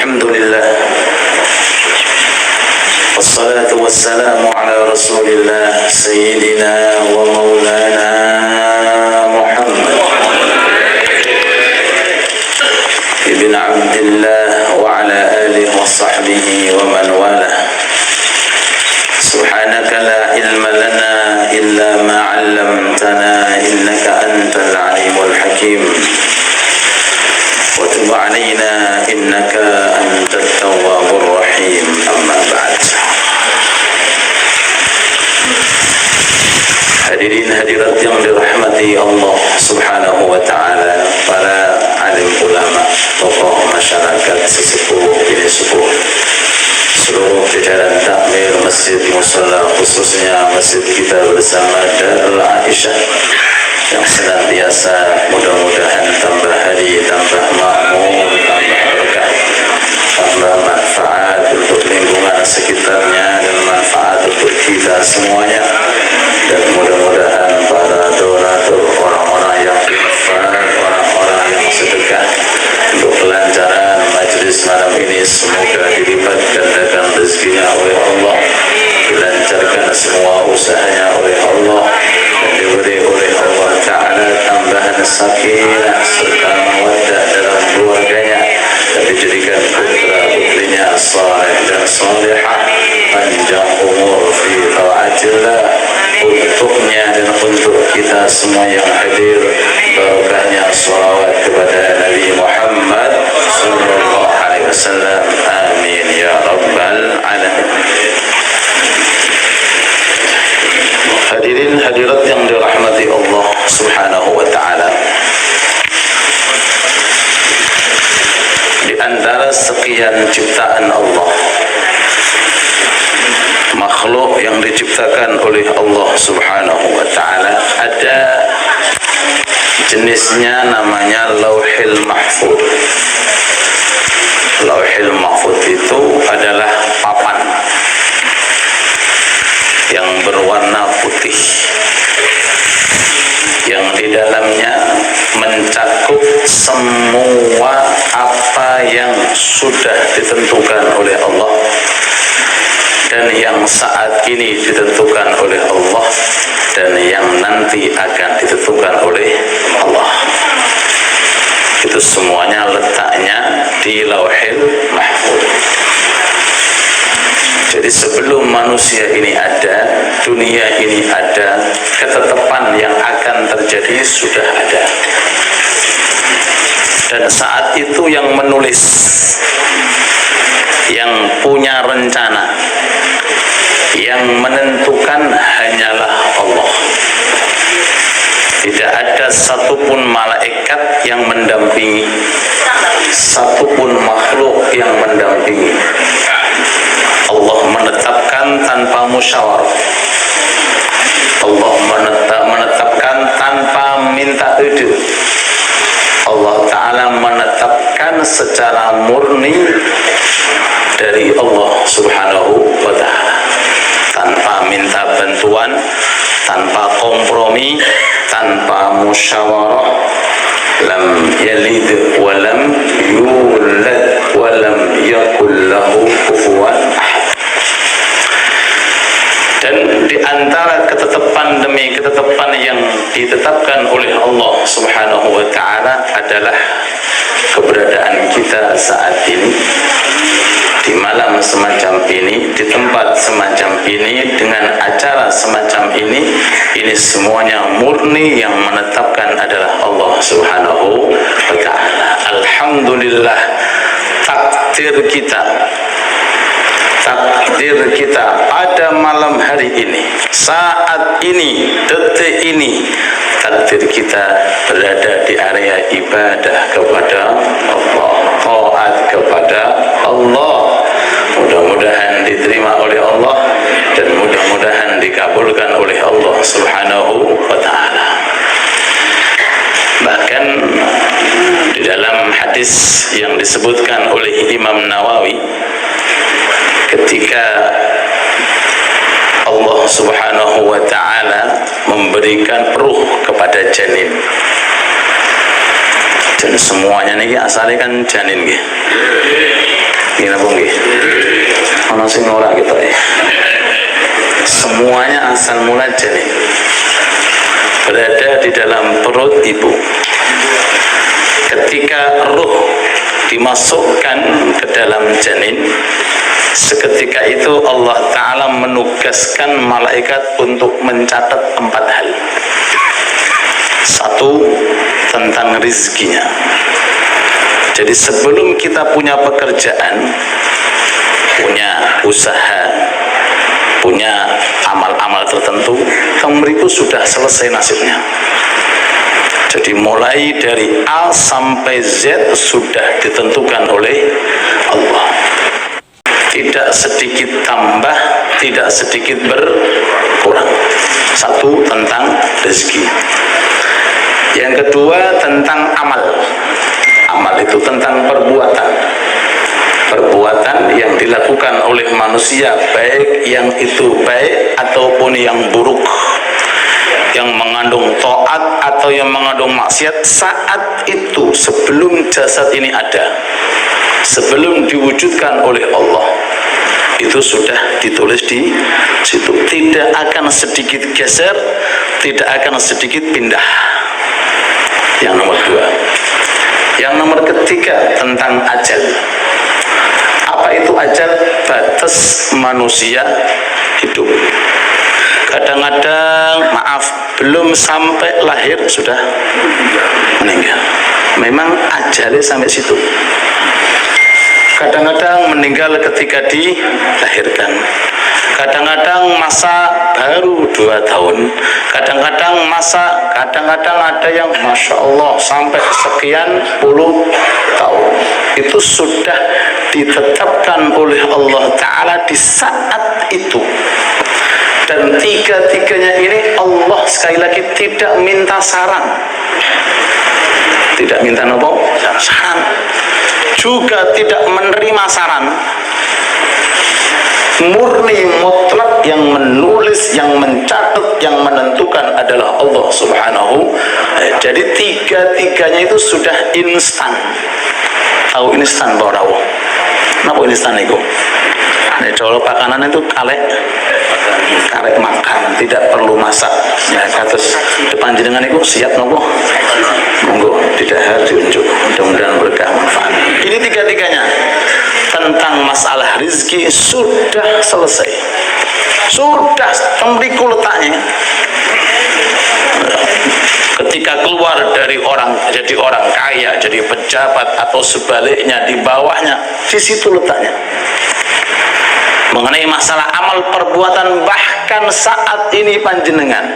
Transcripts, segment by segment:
الحمد لله والصلاة والسلام على رسول الله سيدنا ومولانا محمد ابن عبد الله وعلى آله وصحبه ومن والاه. سبحانك لا علم لنا إلا ما علمتنا إنك أنت العليم الحكيم وتب علينا إنك أنت التواب الرحيم. أما بعد. Hadirin hadirat yang dirahmati Allah Subhanahu wa taala, para alim ulama, tokoh masyarakat, sesepuh bini sepuh, seluruh jajaran takmir Masjid Musalla, khususnya masjid kita bersama Darul Aisyah yang senantiasa mudah-mudahan tambah hari, tambah makmur, tambah berkah, tambah manfaat untuk lingkungan sekitarnya dan manfaat untuk kita semuanya. Dan mudah-mudahan para donatur, orang-orang yang infak, orang-orang yang sedekah untuk kelancaran majelis malam ini, semoga dilipat gandakan rezekinya oleh Allah, dilancarkan semua usahanya oleh Allah, dan diberi oleh Allah Ta'ala tambahan sakinah serta mawaddah dalam keluarganya, dan dijadikan putra-putrinya saleh dan salihah, panjang umur fi taatillah untuknya dan untuk kita semua yang hadir. Barokahnya salawat kepada Nabi Muhammad sallallahu alaihi wasallam. Amin ya rabbal alamin. Hadirin hadirat yang dirahmati Allah Subhanahu wa taala, di antara sekian ciptaan Allah, makhluk yang diciptakan oleh Allah Subhanahu wa taala, ada jenisnya namanya Lauhil Mahfuz. Lauhil Mahfuz itu adalah papan yang berwarna putih, yang di dalamnya mencakup semua apa yang sudah ditentukan oleh Allah dan yang saat ini ditentukan oleh Allah dan yang nanti akan ditentukan oleh Allah. Itu semuanya letaknya di Lauhil Mahfuz. Jadi sebelum manusia ini ada, dunia ini ada, ketetapan yang akan terjadi sudah ada. Dan saat itu yang menulis, yang punya rencana, yang menentukan hanyalah Allah. Tidak ada satupun malaikat yang mendampingi, satupun makhluk yang mendampingi. Allah menetapkan tanpa musyawarah. Allah menetapkan tanpa minta ide. Allah Ta'ala menetapkan secara murni dari Allah Subhanahu wa Ta'ala, tanpa minta bantuan, tanpa kompromi, tanpa musyawarah. Lam yalid wa lam yulad wa lam yakul lahu kufuwan ahad. Dan di antara ketetapan demi ketetapan yang ditetapkan oleh Allah Subhanahu wa taala adalah keberadaan kita saat ini, di malam semacam ini, di tempat semacam ini, dengan acara semacam ini semuanya murni yang menetapkan adalah Allah Subhanahu wa ta'ala. Alhamdulillah, takdir kita pada malam hari ini, saat ini, detik ini, takdir kita berada di area ibadah kepada Allah, taat kepada Allah. Mudah-mudahan diterima oleh Allah dan mudah-mudahan dikabulkan oleh Allah Subhanahu wa ta'ala. Bahkan di dalam hadis yang disebutkan oleh Imam Nawawi, ketika Allah Subhanahu wa ta'ala memberikan ruh kepada janin, dan semuanya ini asalnya kan janin gitu. Ono sing ora gitu ya. Semuanya asal mula janin berada di dalam perut ibu. Ketika ruh dimasukkan ke dalam janin, seketika itu Allah Ta'ala menugaskan malaikat untuk mencatat 4 hal. 1, tentang rizkinya. Jadi sebelum kita punya pekerjaan, punya usaha, punya amal-amal tertentu, mriku sudah selesai nasibnya. Jadi mulai dari A sampai Z sudah ditentukan oleh Allah. Tidak sedikit tambah, tidak sedikit berkurang. 1, tentang rezeki. Yang kedua, tentang amal. Amal itu tentang perbuatan. Perbuatan yang dilakukan oleh manusia, baik yang itu baik ataupun yang buruk, yang mengandung taat atau yang mengandung maksiat, saat itu sebelum jasad ini ada, sebelum diwujudkan oleh Allah, itu sudah ditulis di situ. Tidak akan sedikit geser, tidak akan sedikit pindah. Yang nomor 2. Yang nomor ketiga, tentang ajal. Apa itu ajal? Batas manusia hidup. Kadang-kadang, maaf, belum sampai lahir sudah meninggal. Memang ajalnya sampai situ. Kadang-kadang meninggal ketika dilahirkan. Kadang-kadang masa baru 2 tahun. Kadang-kadang ada yang Masya Allah sampai sekian puluh tahun. Itu sudah ditetapkan oleh Allah Ta'ala di saat itu. Dan tiga-tiganya ini Allah sekali lagi tidak minta saran. Tidak minta nopo? Saran. Juga tidak menerima saran. Murni mutlak, yang menulis, yang mencatat, yang menentukan adalah Allah Subhanahu. Jadi tiga-tiganya itu sudah instan. Tahu instan bahwa rawuh. Napa instan itu? Nek cara pakanan itu kalek makan, tidak perlu masak. Ya, kados depan jenengan itu siap nopo? Monggo didahar diunjuk. Mudah-mudahan berkah manfaat. Ini tiga-tiganya tentang masalah rezeki sudah selesai. Sudah tembiku letaknya. Ketika keluar dari jadi orang kaya, jadi pejabat atau sebaliknya di bawahnya, di situ letaknya. Mengenai masalah amal perbuatan, bahkan saat ini panjenengan,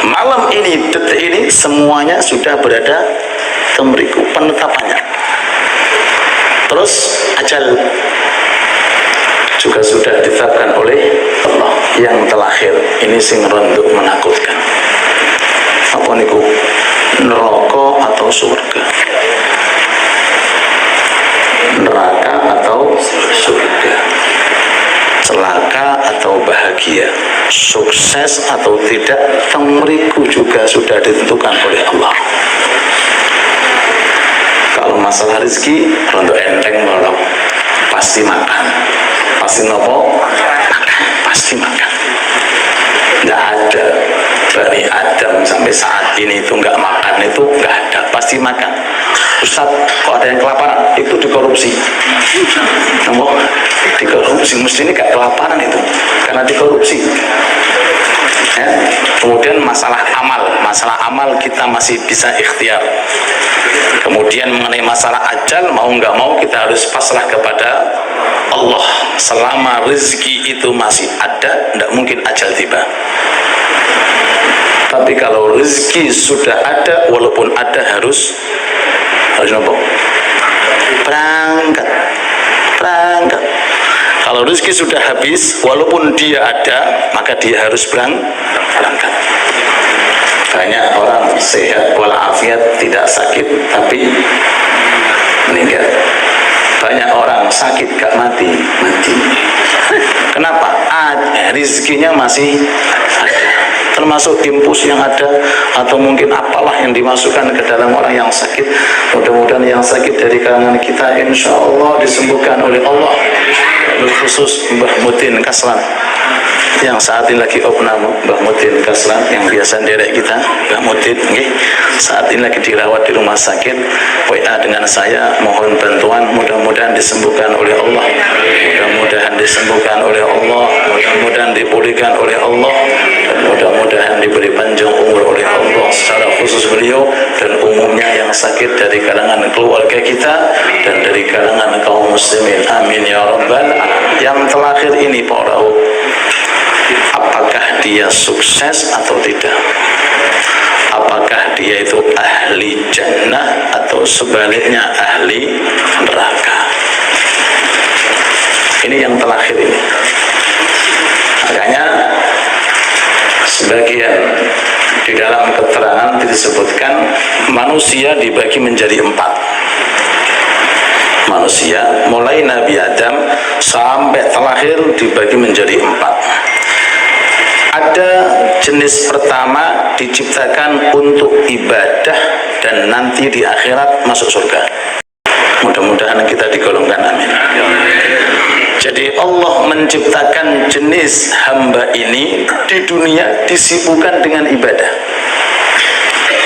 malam ini, detik ini, semuanya sudah berada tembiku penetapannya. Terus ajal juga sudah ditetapkan oleh Allah. Yang terakhir ini sing renduk menakutkan. Apa niku? Neraka atau surga? Neraka atau surga? Celaka atau bahagia? Sukses atau tidak? Temriku juga sudah ditentukan oleh Allah. Kalau masalah rezeki, rondo enteng malam, pasti makan, pasti nopo, makan, pasti makan. Nggak ada Bani Adam sampai saat ini itu nggak makan, itu nggak ada, pasti makan. Ustaz, kok ada yang kelaparan? Itu dikorupsi. Nopo, dikorupsi, mesti ini nggak kelaparan itu, karena dikorupsi. Ya. Kemudian masalah amal kita masih bisa ikhtiar. Kemudian mengenai masalah ajal, mau nggak mau kita harus pasrah kepada Allah. Selama rezeki itu masih ada, tidak mungkin ajal tiba. Tapi kalau rezeki sudah ada, walaupun ada harus apa? Berangkat. Kalau rezeki sudah habis, walaupun dia ada, maka dia harus berangkat. Banyak orang sehat walafiat, tidak sakit, tapi meninggal. Banyak orang sakit gak mati. Kenapa? Rezekinya masih ada. Termasuk impuls yang ada, atau mungkin apalah yang dimasukkan ke dalam orang yang sakit. Mudah-mudahan yang sakit dari kalangan kita insya Allah disembuhkan oleh Allah. wabil khusus Mbah Mutin Kaslan yang saat ini lagi opname, Mbah Mutin Kaslan yang biasa derek kita, Mbah Mutin saat ini lagi dirawat di rumah sakit. WA dengan saya, mohon bantuan, mudah-mudahan disembuhkan oleh Allah, mudah-mudahan disembuhkan oleh Allah, mudah-mudahan dipulihkan oleh Allah, dan mudah-mudahan diberi panjang umur oleh Allah. Secara khusus beliau dan umumnya yang sakit dari kalangan keluarga kita dan dari kalangan kaum muslimin, amin ya rabbal alamin. Yang terakhir ini Pak Raul, apakah dia sukses atau tidak? Apakah dia itu ahli jannah atau sebaliknya ahli neraka? Ini yang terakhir ini. Makanya sebagian di dalam keterangan disebutkan manusia dibagi menjadi 4. Manusia mulai Nabi Adam sampai terakhir dibagi menjadi 4. Ada jenis pertama diciptakan untuk ibadah dan nanti di akhirat masuk surga. Mudah-mudahan kita digolongkan, amin. Jadi Allah menciptakan jenis hamba ini di dunia disibukkan dengan ibadah.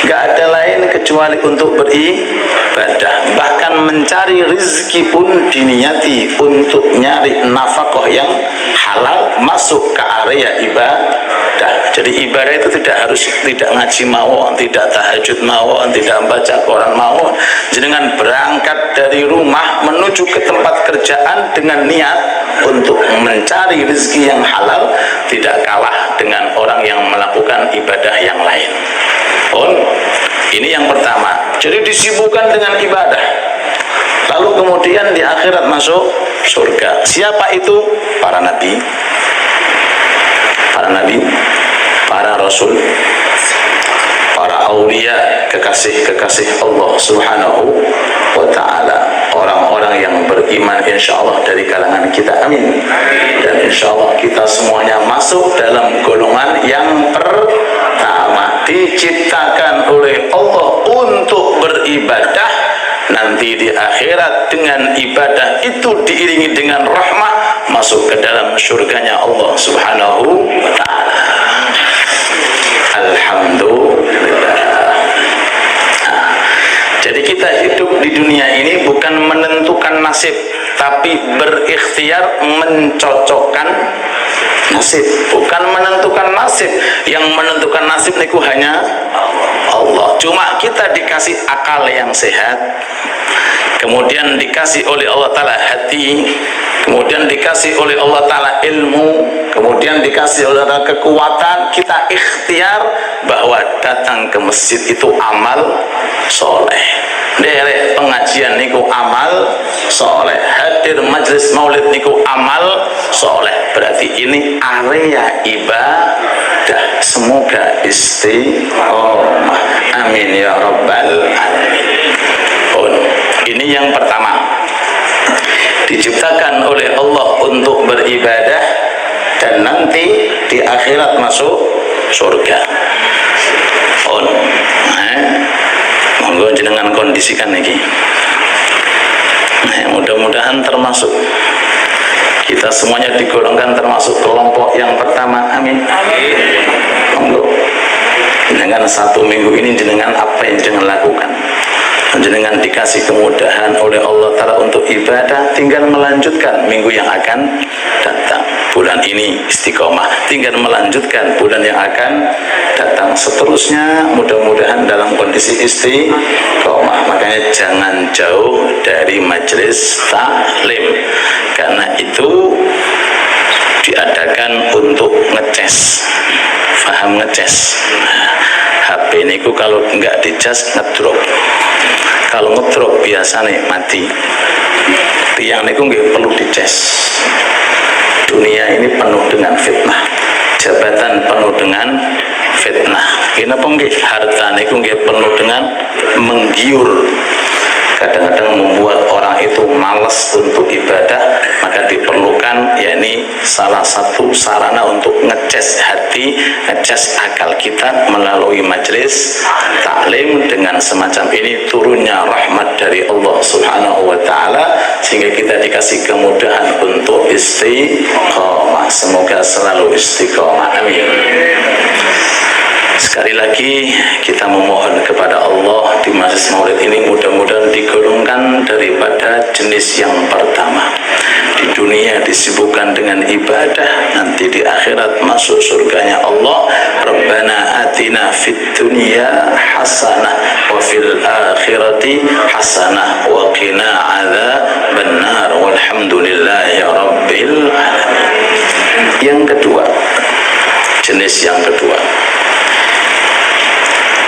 Gak ada lain kecuali untuk beribadah. Bahkan mencari rezeki pun diniati untuk nyari nafkah yang halal masuk ke area ibadah. Jadi ibadah itu tidak ngaji mawon, tidak tahajud mawon, tidak baca Quran mawon. Jenengan berangkat dari rumah menuju ke tempat kerjaan dengan niat untuk mencari rezeki yang halal, tidak kalah dengan orang yang melakukan ibadah yang lain. Ini yang pertama. Jadi disibukkan dengan ibadah, lalu kemudian di akhirat masuk surga. Siapa itu? Para nabi, para rasul, para aulia, kekasih-kekasih Allah Subhanahu wa ta'ala, orang-orang yang beriman insyaallah dari kalangan kita, amin. Dan insyaallah kita semuanya masuk dalam golongan yang pertama, diciptakan oleh Allah untuk beribadah, nanti di akhirat dengan ibadah itu diiringi dengan rahmah masuk ke dalam surganya Allah Subhanahu wa ta'ala. Alhamdulillah. Jadi kita hidup di dunia ini bukan menentukan nasib, tapi berikhtiar mencocokkan nasib. Bukan menentukan nasib, yang menentukan nasib itu hanya Allah. Cuma kita dikasih akal yang sehat, kemudian dikasih oleh Allah Ta'ala hati, kemudian dikasih oleh Allah Ta'ala ilmu, kemudian dikasih oleh Allah kekuatan. Kita ikhtiar bahwa datang ke masjid itu amal soleh, derek pengajian niku amal soleh, hadir majlis maulid niku amal soleh. Berarti ini area ibadah. Semoga istiqomah, amin ya rabbal alamin. Ini yang pertama, diciptakan oleh Allah untuk beribadah dan nanti di akhirat masuk surga. Monggo jenengan kondisikan lagi. Mudah-mudahan termasuk kita semuanya digolongkan termasuk kelompok yang pertama, amin. Monggo dengan 1 minggu ini jenengan apa yang jenengan lakukan? Jenengan dikasih kemudahan oleh Allah Ta'ala untuk ibadah, tinggal melanjutkan minggu yang akan datang. Bulan ini istiqomah, tinggal melanjutkan bulan yang akan datang. Seterusnya mudah-mudahan dalam kondisi istiqomah. Makanya jangan jauh dari majelis taklim, karena itu diadakan untuk ngecas. Paham ngecas? HP ini kalau enggak dicas ngedrop. Kalau ngedrop biasanya mati. Tiang niku nggih perlu dicas. Dunia ini penuh dengan fitnah, jabatan penuh dengan fitnah. Kenapa nggih? Harta niku nggih penuh dengan menggiur. Kadang-kadang membuat orang itu malas untuk ibadah, maka diperlukan yakni ini salah satu sarana untuk ngecas hati, ngecas akal kita melalui majelis taklim. Dengan semacam ini turunnya rahmat dari Allah Subhanahu wa ta'ala, sehingga kita dikasih kemudahan untuk istiqomah. Semoga selalu istiqomah, amin. Sekali lagi kita memohon kepada Allah di majelis maulid ini mudah-mudahan digolongkan daripada jenis yang pertama. Di dunia disibukkan dengan ibadah, nanti di akhirat masuk surganya Allah. Rabbana atina fid dunya hasanah wa fil akhirati hasanah wa qina adzabannar walhamdulillahi rabbil alamin. Yang kedua, jenis yang kedua,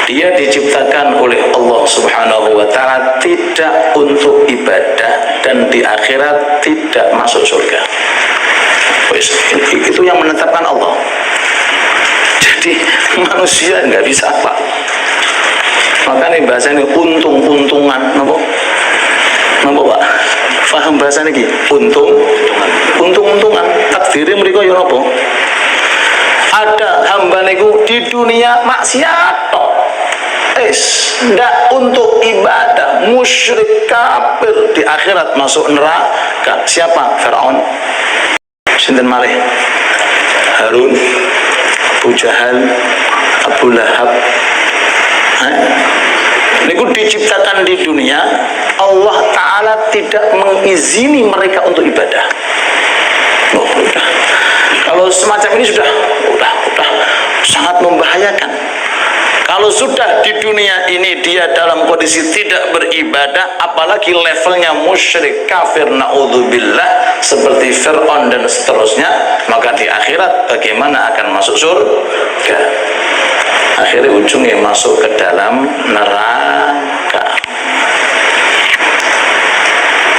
dia diciptakan oleh Allah Subhanahu wa ta'ala tidak untuk ibadah dan di akhirat tidak masuk surga. Itu yang menetapkan Allah. Jadi manusia nggak bisa apa. Makanya bahasanya untung-untungan, napa Pak? Faham bahasanya lagi? Untung-untungan. Takdirnya mereka ya napa? Ada hamba niku di dunia maksiat tok. Ndak untuk ibadah, musyrik kafir, di akhirat masuk neraka. Siapa? Firaun, sinten malih, Harun, Abu Jahal, Abu Lahab. Niku diciptakan di dunia, Allah Ta'ala tidak mengizini mereka untuk ibadah. Udah. Kalau semacam ini sudah sangat membahayakan. Kalau sudah di dunia ini dia dalam kondisi tidak beribadah, apalagi levelnya musyrik, kafir, na'udzubillah, seperti Fir'aun dan seterusnya, maka di akhirat bagaimana akan masuk surga? Akhirnya ujungnya masuk ke dalam neraka.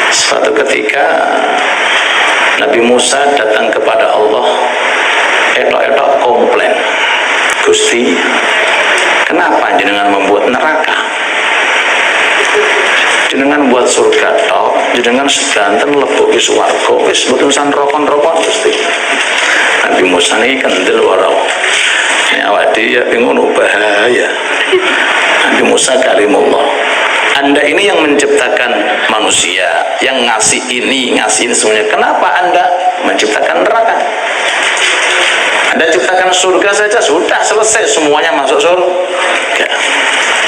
Suatu ketika Nabi Musa datang kepada Allah, etok-etok komplain, Gusti, kenapa jenengan membuat neraka? Jenengan buat surga tok, jenengan sedanten lebok ke swarga, wis mboten san rokon-rokon Gusti. Nabi Musa niki kendel waro. Nek awak dhewe ya ngono bahaya. Nabi Musa kalimullah. Anda ini yang menciptakan manusia, yang ngasih ini semuanya. Kenapa Anda menciptakan neraka? Anda ciptakan surga saja sudah selesai, semuanya masuk surga.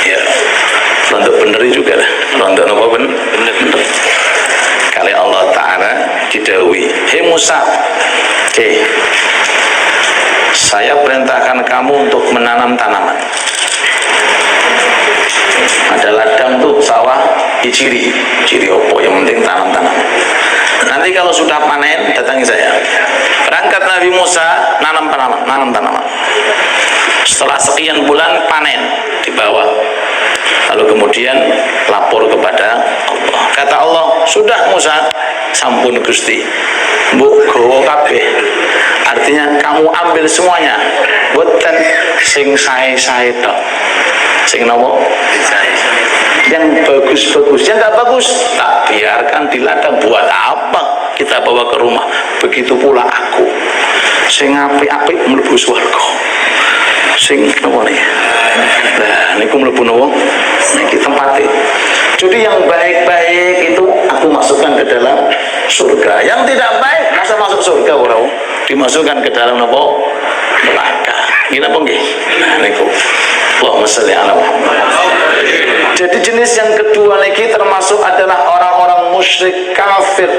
Ya, untuk bener juga lah. Untuk apa bener? Kali Allah Ta'ala didhawuhi, hei Musa, saya perintahkan kamu untuk menanam tanaman. Ada ladang tuh sawah, ciri opo, yang penting tanam-tanam. Nanti kalau sudah panen datangi saya. Berangkat Nabi Musa nanam tanaman. Setelah sekian bulan panen dibawa. Lalu kemudian lapor kepada Allah. Kata Allah, sudah Musa, sampun Gusti, mbok gowo kabeh. Artinya kamu ambil semuanya, boten sing sae-sae tok. Sing nopo? Yang bagus-bagus, yang tak bagus tak biarkan di ladang. Buat apa kita bawa ke rumah? Begitu pula aku, sing apik-apik mlebu swarga, sing nopo nih? Nah, niku mlebu nopo? Niki tempatnya. Jadi yang baik-baik itu aku masukkan ke dalam surga. Yang tidak baik masa masuk surga ora? Dimasukkan ke dalam nopo? Neraka. Gini apa nggih? Nah niku. Allahumma sholli ala Muhammad. Jadi jenis yang kedua lagi termasuk adalah orang-orang musyrik kafir.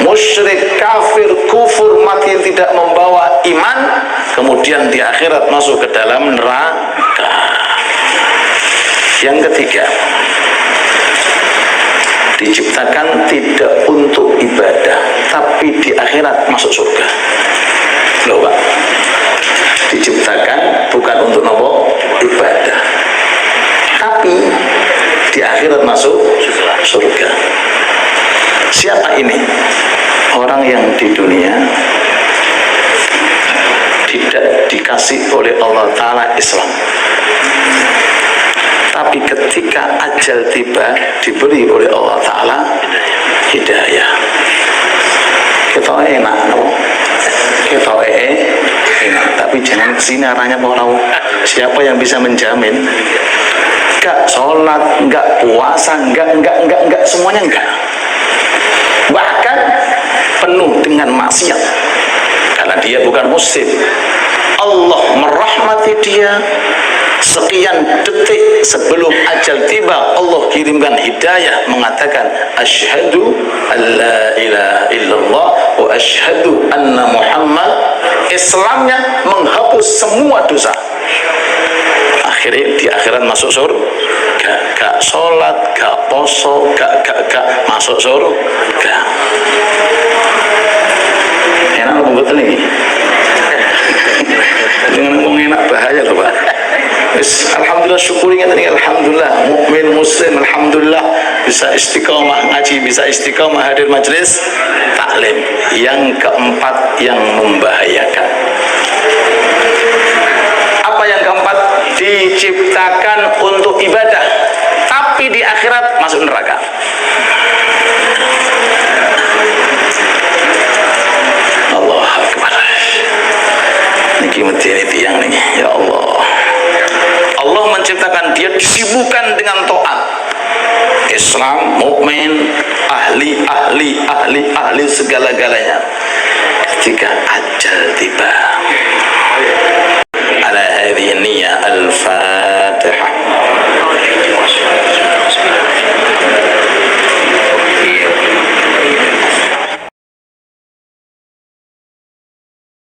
Musyrik kafir, kufur, mati tidak membawa iman, kemudian di akhirat masuk ke dalam neraka. Yang ketiga, diciptakan tidak untuk ibadah, tapi di akhirat masuk surga. Loh Pak, diciptakan bukan untuk nopo ibadah, tapi di akhirat masuk surga. Siapa ini? Orang yang di dunia tidak dikasih oleh Allah Ta'ala Islam, tapi ketika ajal tiba diberi oleh Allah Ta'ala hidayah. Kita enak, no? tapi jangan kesini arahnya mau tahu. Siapa yang bisa menjamin? Enggak sholat, enggak puasa, enggak, semuanya enggak. Bahkan penuh dengan maksiat karena dia bukan muslim. Allah merahmati dia. Sekian detik sebelum ajal tiba, Allah kirimkan hidayah mengatakan asyhadu alla ilaha illallah wa asyhadu anna Muhammad. Islamnya menghapus semua dosa. Akhirnya di akhirat masuk surga. Gak sholat, gak poso, gak masuk surga. Enak apa betul ini? Dengan ngomong enak bahaya loh Pak. Alhamdulillah, syukuri nih, alhamdulillah mukmin muslim, alhamdulillah bisa istiqomah ngaji, bisa istiqomah hadir majelis taklim. Yang keempat yang membahayakan. Apa yang keempat? Diciptakan untuk ibadah, tapi di akhirat masuk neraka. Allah Akbar. Niki medeni tiyang nih, ya Allah. Allah menciptakan dia disibukkan dengan taat. Islam, mukmin, ahli segala-galanya. Ketika ajal tiba,